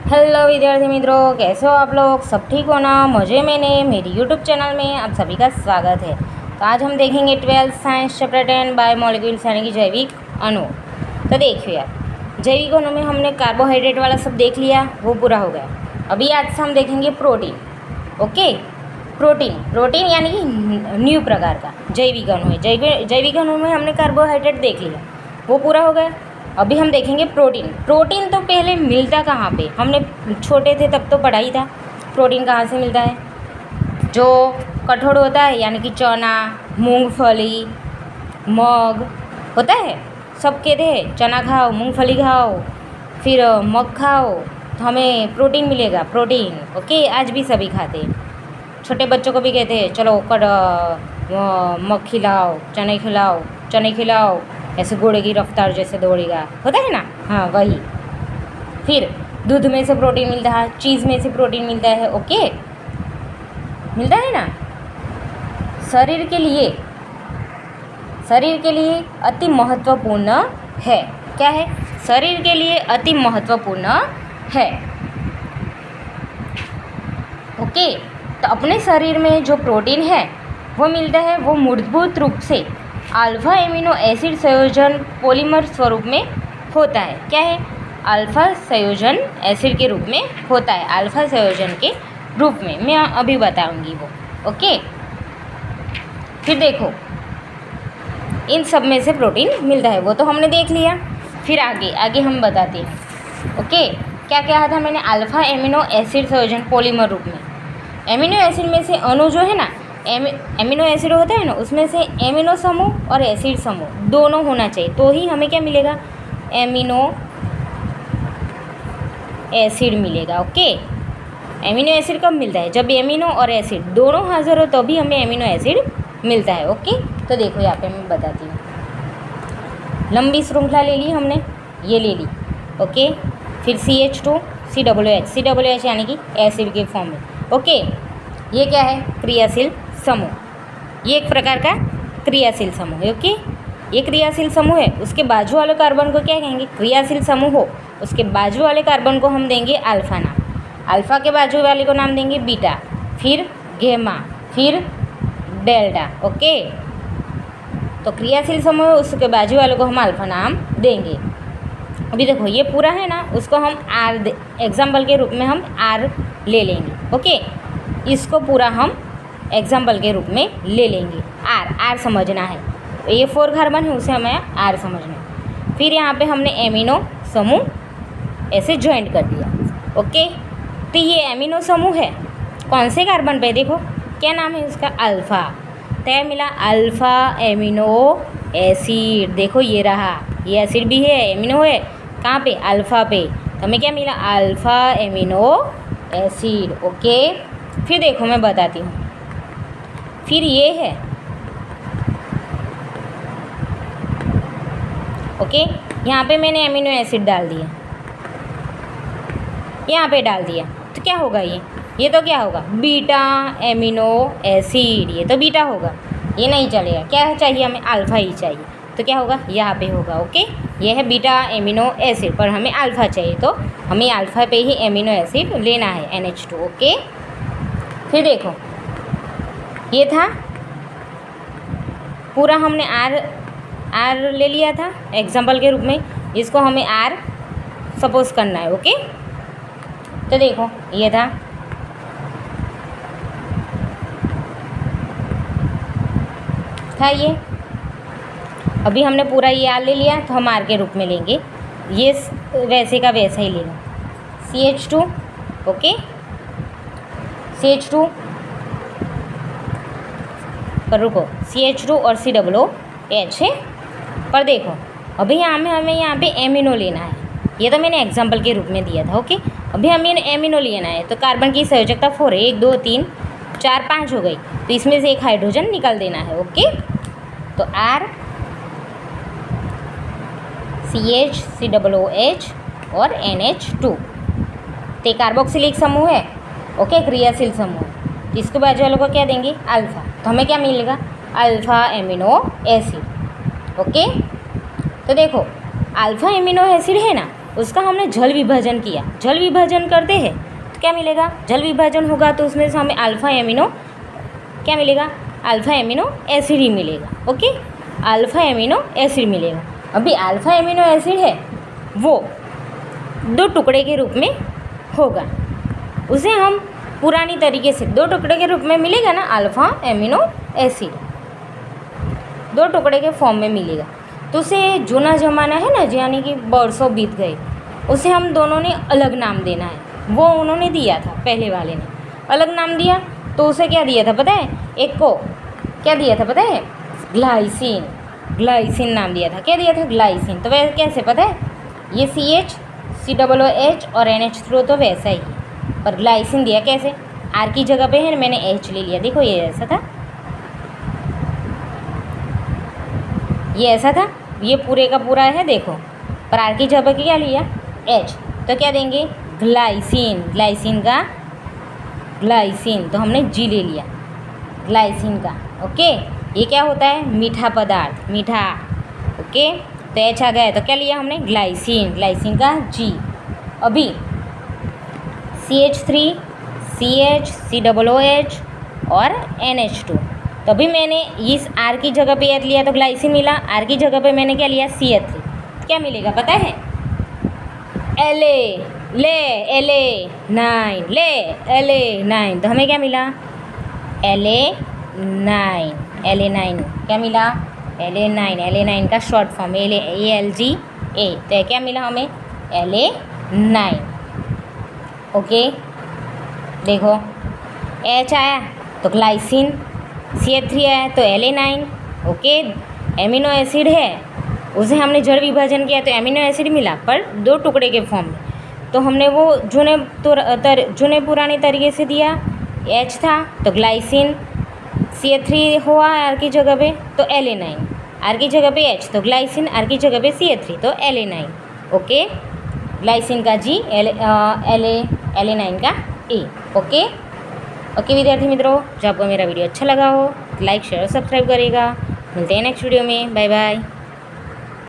Hello विद्यार्थी मित्रों, कैसे हो आप लोग? सब ठीक हो ना? मैंने मेरी यूट्यूब चैनल में आप सभी का स्वागत है। तो आज हम देखेंगे 12th साइंस चैप्टर 10 बायोमोलिक्यूल्स यानी कि जैविक अणु। तो देखिए यार, जैविक अणु में हमने कार्बोहाइड्रेट वाला सब देख लिया, वो पूरा हो गया। अभी आज से हम देखेंगे प्रोटीन। ओके, प्रोटीन यानी कि न्यू प्रकार का जैविक अणु है। जैविक अणु में हमने कार्बोहाइड्रेट देख लिया, वो पूरा हो गया। अभी हम देखेंगे प्रोटीन तो पहले मिलता कहाँ पे? हमने छोटे थे तब तो पढ़ा ही था प्रोटीन कहाँ से मिलता है। जो कठोर होता है यानी कि चना, मूंगफली, मग होता है, सब कहते हैं चना खाओ, मूंगफली खाओ, फिर मग खाओ तो हमें प्रोटीन मिलेगा। प्रोटीन ओके, आज भी सभी खाते हैं। छोटे बच्चों को भी कहते हैं चलो मग खिलाओ, चने खिलाओ, ऐसे घोड़े की रफ्तार जैसे दौड़ेगा, होता है ना, हाँ वही। फिर दूध में से प्रोटीन मिलता है, चीज़ में से प्रोटीन मिलता है। ओके, मिलता है ना। शरीर के लिए अति महत्वपूर्ण है। क्या है? शरीर के लिए अति महत्वपूर्ण है। ओके, तो अपने शरीर में जो प्रोटीन है वो मिलता है, वो मूलभूत रूप से अल्फा एमिनो एसिड संयोजन पॉलीमर स्वरूप में होता है। क्या है? अल्फा संयोजन एसिड के रूप में होता है, अल्फा संयोजन के रूप में। मैं अभी बताऊंगी वो। ओके, फिर देखो, इन सब में से प्रोटीन मिलता है, वो तो हमने देख लिया। फिर आगे हम बताते हैं। ओके, क्या कहा था मैंने? अल्फा एमिनो एसिड संयोजन पॉलीमर रूप में। एमिनो एसिड में से अणु जो है ना, एमिनो एसिड होता है ना, उसमें से एमिनो समूह और एसिड समूह दोनों होना चाहिए, तो ही हमें क्या मिलेगा? एमिनो एसिड मिलेगा। ओके, एमिनो एसिड कब मिलता है? जब एमिनो और एसिड दोनों हाजिर हो तभी हमें एमिनो एसिड मिलता है। ओके, तो देखो यहाँ पे मैं बताती हूँ। लंबी श्रृंखला ले ली हमने, ये ले ली। ओके, फिर CH2 COOH यानी कि एसिड के फॉर्म में। ओके, ये क्या है? क्रियाशील समूह। ये एक प्रकार का क्रियाशील समूह है। ओके, ये क्रियाशील समूह है। उसके बाजू वाले कार्बन को क्या कहेंगे? क्रियाशील समूह हो, उसके बाजू वाले कार्बन को हम देंगे अल्फा नाम, अल्फा के बाजू वाले को नाम देंगे बीटा, फिर गेमा, फिर डेल्टा। ओके, तो क्रियाशील समूह है, उसके बाजू वाले को हम अल्फा नाम देंगे। अभी देखो, ये पूरा है ना, उसको हम एग्जाम्पल के रूप में हम आर ले लेंगे। ओके, इसको पूरा हम एग्जाम्पल के रूप में ले लेंगे। आर समझना है, ये 4 कार्बन है, उसे हमें आर समझना है। फिर यहाँ पे हमने एमिनो समूह ऐसे ज्वाइंट कर दिया। ओके, तो ये एमिनो समूह है कौन से कार्बन पे? देखो क्या नाम है उसका? अल्फ़ा। तय मिला अल्फ़ा एमिनो एसिड। देखो ये रहा, ये एसिड भी है, एमिनो है, कहाँ पे? अल्फ़ा पे। तो हमें क्या मिला? Alpha amino acid. ओके, फिर देखो मैं बताती हूँ। फिर ये है, ओके, यहाँ पे मैंने एमिनो एसिड डाल दिया, यहाँ पे डाल दिया, तो क्या होगा? ये तो क्या होगा? Beta amino acid. ये तो बीटा होगा, ये नहीं चलेगा। क्या चाहिए हमें? अल्फ़ा ही चाहिए, तो क्या होगा? यहाँ पे होगा। ओके, ये है बीटा एमिनो एसिड, पर हमें अल्फ़ा चाहिए, तो हमें अल्फ़ा पे ही एमिनो एसिड लेना है, NH2। ओके, फिर देखो, ये था पूरा, हमने आर ले लिया था एग्जाम्पल के रूप में, इसको हमें आर सपोज करना है। ओके, तो देखो ये था, ये अभी हमने पूरा ये आर ले लिया, तो हम आर के रूप में लेंगे, ये वैसे का वैसा ही लेगा। CH2, ओके, CH2 पर रुको, CH2 और COOH है, पर देखो अभी हमें यहाँ पे एमिनो लेना है। ये तो मैंने एग्जाम्पल के रूप में दिया था। ओके, अभी हमें एमिनो लेना है, तो कार्बन की संयोजकता 4 है, 1 2 3 4 5 हो गई, तो इसमें से एक हाइड्रोजन निकाल देना है। ओके, तो R CH COOH और NH2 ते कार्बोक्सिलिक समूह है। ओके, क्रियाशील समूह है, इसके बाजू वालों को क्या देंगे? अल्फ़ा, तो हमें क्या मिलेगा? Alpha amino acid. ओके, तो देखो अल्फ़ा एमिनो एसिड है ना, उसका हमने जल विभाजन किया। जल विभाजन करते हैं तो क्या मिलेगा, जल विभाजन होगा तो उसमें से हमें अल्फ़ा एमिनो क्या मिलेगा, अल्फ़ा एमिनो एसिड ही मिलेगा। ओके, अल्फ़ा एमिनो एसिड मिलेगा। अभी अल्फ़ा एमिनो एसिड है वो 2 टुकड़े के रूप में होगा, उसे हम पुरानी तरीके से 2 टुकड़े के रूप में मिलेगा ना, अल्फ़ा एमिनो एसिड 2 टुकड़े के फॉर्म में मिलेगा। तो उसे जूना ज़माना है ना, यानी कि बरसों बीत गए, उसे हम दोनों ने अलग नाम देना है। वो उन्होंने दिया था, पहले वाले ने अलग नाम दिया, तो उसे क्या दिया था पता है, एक को क्या दिया था पता है, ग्लाइसिन, ग्लाइसिन नाम दिया था। क्या दिया था, ग्लाइसिन। तो वह कैसे पता है, ये CH COOH और NH3 तो वैसा ही, पर ग्लाइसिन दिया कैसे, R की जगह पे है, मैंने H ले लिया। देखो ये ऐसा था, ये ऐसा था, ये पूरे का पूरा है देखो, पर R की जगह पे क्या लिया, H, तो क्या देंगे, ग्लाइसिन। ग्लाइसिन का ग्लाइसिन, तो हमने G ले लिया ग्लाइसिन का। ओके, ये क्या होता है, मीठा पदार्थ, मीठा। ओके, तो H आ गया, तो क्या लिया हमने, ग्लाइसिन, ग्लाइसिन का G। अभी CH3 CH COOH और NH2, तो अभी मैंने इस R की जगह पे H लिया तो ग्लाइसिन मिला, R की जगह पे मैंने क्या लिया, CH3, क्या मिलेगा पता है, La9 La9, तो हमें क्या मिला, La9 La9 क्या मिला, La9 का शॉर्ट फॉर्म ALGA, तो ये क्या मिला हमें, La9। ओके, देखो H आया तो ग्लाइसिन, CH3 आया तो La9। ओके, एमिनो एसिड है, उसे हमने जड़ विभाजन किया तो एमिनो एसिड मिला, पर 2 टुकड़े के फॉर्म में। तो हमने वो जूने पुराने तरीके से दिया, H था तो ग्लाइसिन, CH3 हुआ R की जगह पे तो La9, R की जगह पे H तो ग्लाइसिन, R की जगह पे CH3 तो La9। ओके, ग्लाइसिन का G, La9 का A। ओके ओके विद्यार्थी मित्रों, जो आपको मेरा वीडियो अच्छा लगा हो, लाइक शेयर और सब्सक्राइब करेगा। मिलते हैं नेक्स्ट वीडियो में, बाय बाय।